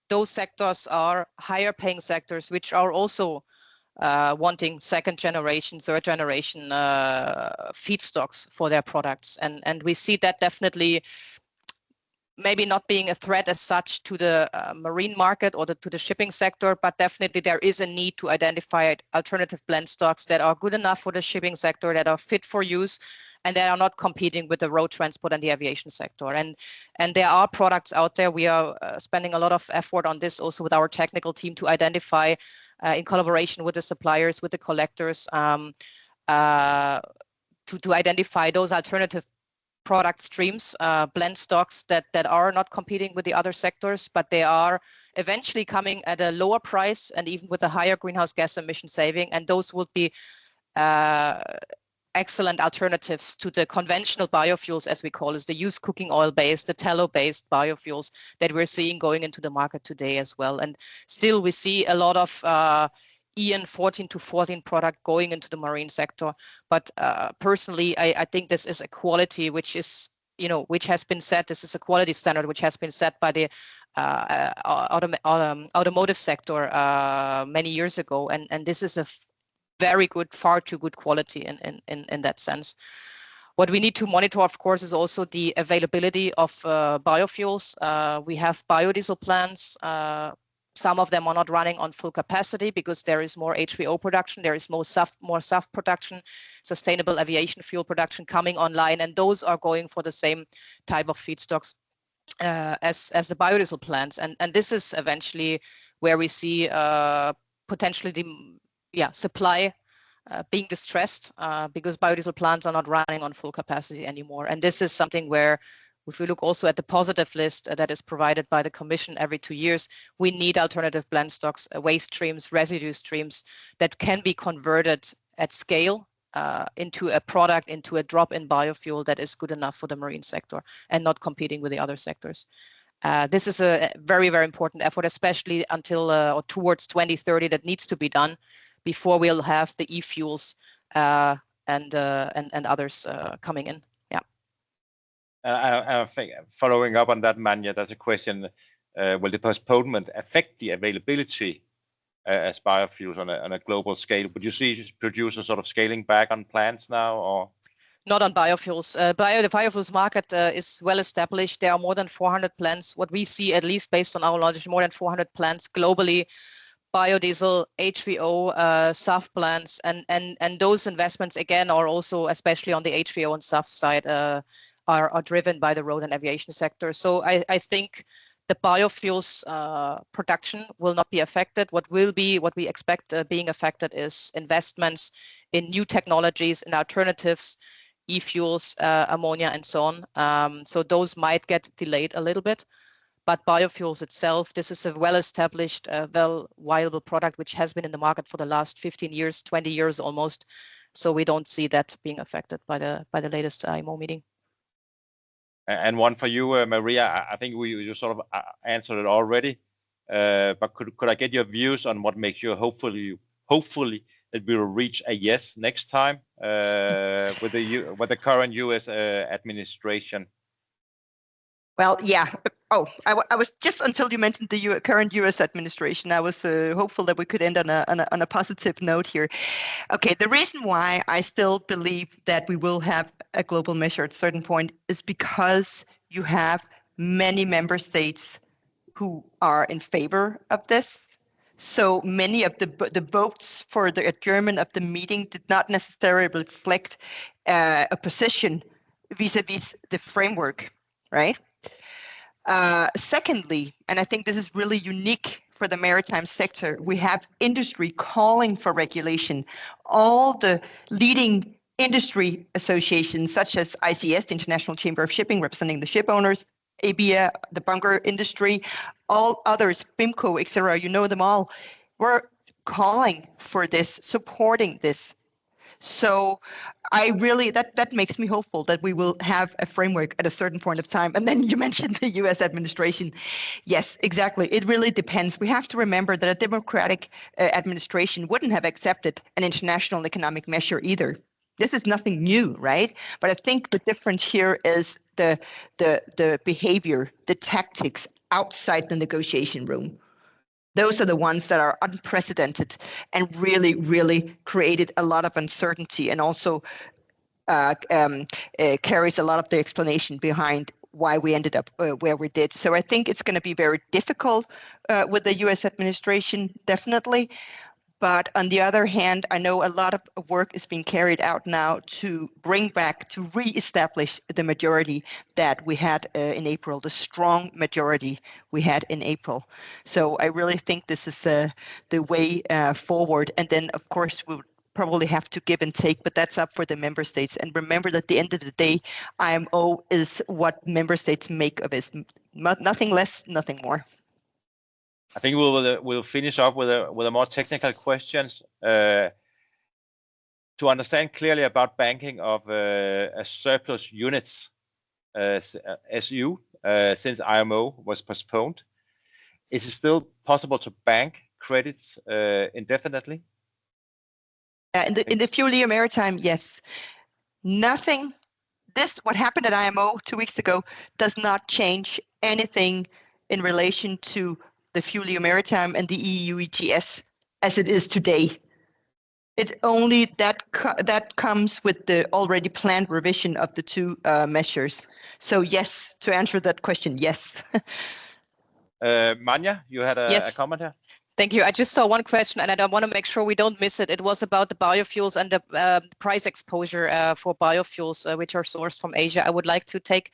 Those sectors are higher paying sectors, which are also wanting second generation, third generation feedstocks for their products. And we see that definitely maybe not being a threat as such to the marine market or to the shipping sector, but definitely there is a need to identify alternative blend stocks that are good enough for the shipping sector, that are fit for use, and they are not competing with the road transport and the aviation sector. And there are products out there. We are spending a lot of effort on this also with our technical team to identify in collaboration with the suppliers, with the collectors, to identify those alternative product streams, blend stocks that are not competing with the other sectors, but they are eventually coming at a lower price and even with a higher greenhouse gas emission saving. And those would be excellent alternatives to the conventional biofuels, as we call it, the used cooking oil based, the tallow based biofuels that we're seeing going into the market today as well. And still we see a lot of EN 14-14 product going into the marine sector. But personally, I think this is a quality which is which has been set. This is a quality standard which has been set by the automotive sector many years ago, and this is a very good, far too good quality in that sense. What we need to monitor, of course, is also the availability of biofuels. We have biodiesel plants. Some of them are not running on full capacity because there is more HVO production, there is more SAF production, sustainable aviation fuel production coming online, and those are going for the same type of feedstocks as the biodiesel plants. And this is eventually where we see potentially the supply being distressed because biodiesel plants are not running on full capacity anymore. And this is something where, if we look also at the positive list that is provided by the Commission every 2 years, we need alternative blend stocks, waste streams, residue streams that can be converted at scale into a product, into a drop-in biofuel that is good enough for the marine sector and not competing with the other sectors. This is a very, very important effort, especially until or towards 2030 that needs to be done before we'll have the e-fuels and others coming in. I think following up on that, Manja, that's a question. Will the postponement affect the availability as biofuels on a global scale? Would you see producers sort of scaling back on plants now, or? Not on biofuels. The biofuels market is well established. There are more than 400 plants. What we see, at least based on our knowledge, more than 400 plants globally. Biodiesel, HVO, SAF plants, and those investments again are also, especially on the HVO and SAF side, are driven by the road and aviation sector. So I think the biofuels production will not be affected. What we expect being affected is investments in new technologies and alternatives, e-fuels, ammonia, and so on. So those might get delayed a little bit. But biofuels itself, this is a well-established, well-viable product which has been in the market for the last 15 years, 20 years almost. So we don't see that being affected by the latest IMO meeting. And one for you, Maria. I think you sort of answered it already, but could I get your views on what makes you hopefully that we will reach a yes next time with the current U.S. administration? Well, yeah. Oh, I was just, until you mentioned the current U.S. administration, I was hopeful that we could end on a positive note here. Okay, the reason why I still believe that we will have a global measure at a certain point is because you have many member states who are in favor of this. So many of the votes for the adjournment of the meeting did not necessarily reflect a position vis-a-vis the framework, right? Secondly, and I think this is really unique for the maritime sector, we have industry calling for regulation. All the leading industry associations, such as ICS, the International Chamber of Shipping, representing the ship owners, IBIA, the bunker industry, all others, BIMCO, etc., you know them all, were calling for this, supporting this. So I really, that makes me hopeful that we will have a framework at a certain point of time. And then you mentioned the U.S. administration. Yes, exactly. It really depends. We have to remember that a democratic administration wouldn't have accepted an international economic measure either. This is nothing new, right? But I think the difference here is the behavior, the tactics outside the negotiation room. Those are the ones that are unprecedented and really, really created a lot of uncertainty, and also carries a lot of the explanation behind why we ended up where we did. So I think it's going to be very difficult with the U.S. administration, definitely. But on the other hand, I know a lot of work is being carried out now to bring back, to re-establish the majority that we had in April, the strong majority we had in April. So I really think this is the way forward. And then, of course, we'll probably have to give and take, but that's up for the member states. And remember that at the end of the day, IMO is what member states make of it. Nothing less, nothing more. I think we'll finish up with a more technical questions to understand clearly about banking of a surplus units SU since IMO was postponed. Is it still possible to bank credits indefinitely? In the fuel year maritime, yes. Nothing what happened at IMO 2 weeks ago does not change anything in relation to the FuelEU Maritime and the EU ETS as it is today. It's only that comes with the already planned revision of the two measures. So yes, to answer that question, yes. Manja, you had a comment here? Thank you. I just saw one question, and I want to make sure we don't miss it. It was about the biofuels and the price exposure for biofuels, which are sourced from Asia. I would like to take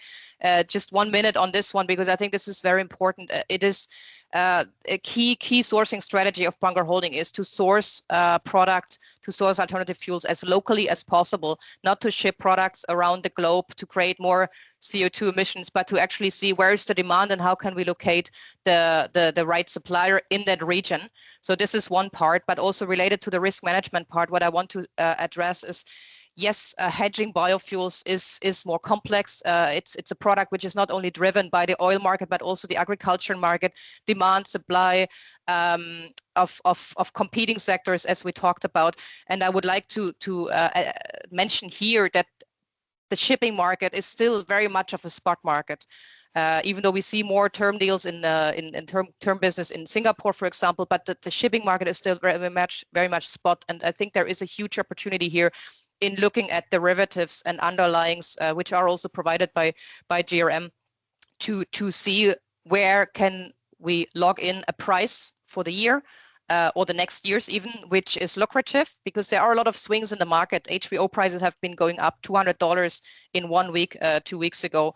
just 1 minute on this one, because I think this is very important. It is a key sourcing strategy of Bunker Holding is to source product, to source alternative fuels as locally as possible, not to ship products around the globe to create more CO2 emissions, but to actually see where is the demand and how can we locate the right supplier in that region. So this is one part, but also related to the risk management part, what I want to address is, yes, hedging biofuels is more complex. It's a product which is not only driven by the oil market, but also the agriculture market, demand, supply of competing sectors, as we talked about. And I would like to mention here that the shipping market is still very much of a spot market. Even though we see more term deals in term business in Singapore, for example, but the shipping market is still very much spot. And I think there is a huge opportunity here in looking at derivatives and underlyings, which are also provided by GRM, to see where can we log in a price for the year or the next years even, which is lucrative, because there are a lot of swings in the market. HVO prices have been going up $200 in 1 week, 2 weeks ago,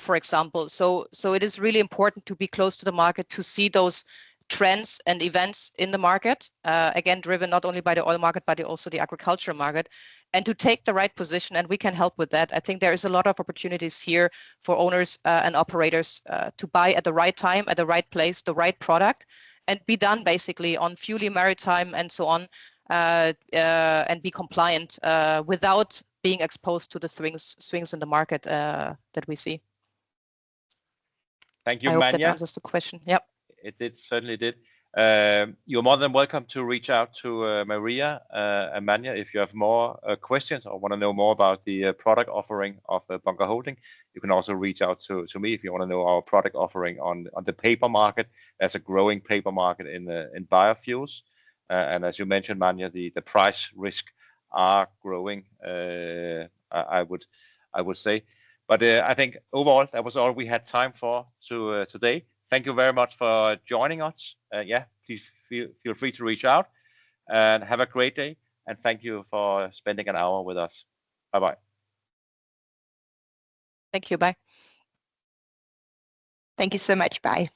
for example. So it is really important to be close to the market to see those trends and events in the market, again, driven not only by the oil market, but also the agriculture market, and to take the right position. And we can help with that. I think there is a lot of opportunities here for owners and operators to buy at the right time, at the right place, the right product, and be done basically on FuelEU Maritime and so on, and be compliant without being exposed to the swings in the market that we see. Thank you, I hope Manja. that answers the question. Yep. It certainly did. You're more than welcome to reach out to Maria and Manja if you have more questions or want to know more about the product offering of Bunker Holding. You can also reach out to me if you want to know our product offering on the paper market. There's a growing paper market in biofuels, and as you mentioned, Manja, the price risk are growing. I would say, but I think overall that was all we had time for today. Thank you very much for joining us. Please feel free to reach out and have a great day. And thank you for spending an hour with us. Bye-bye. Thank you. Bye. Thank you so much. Bye.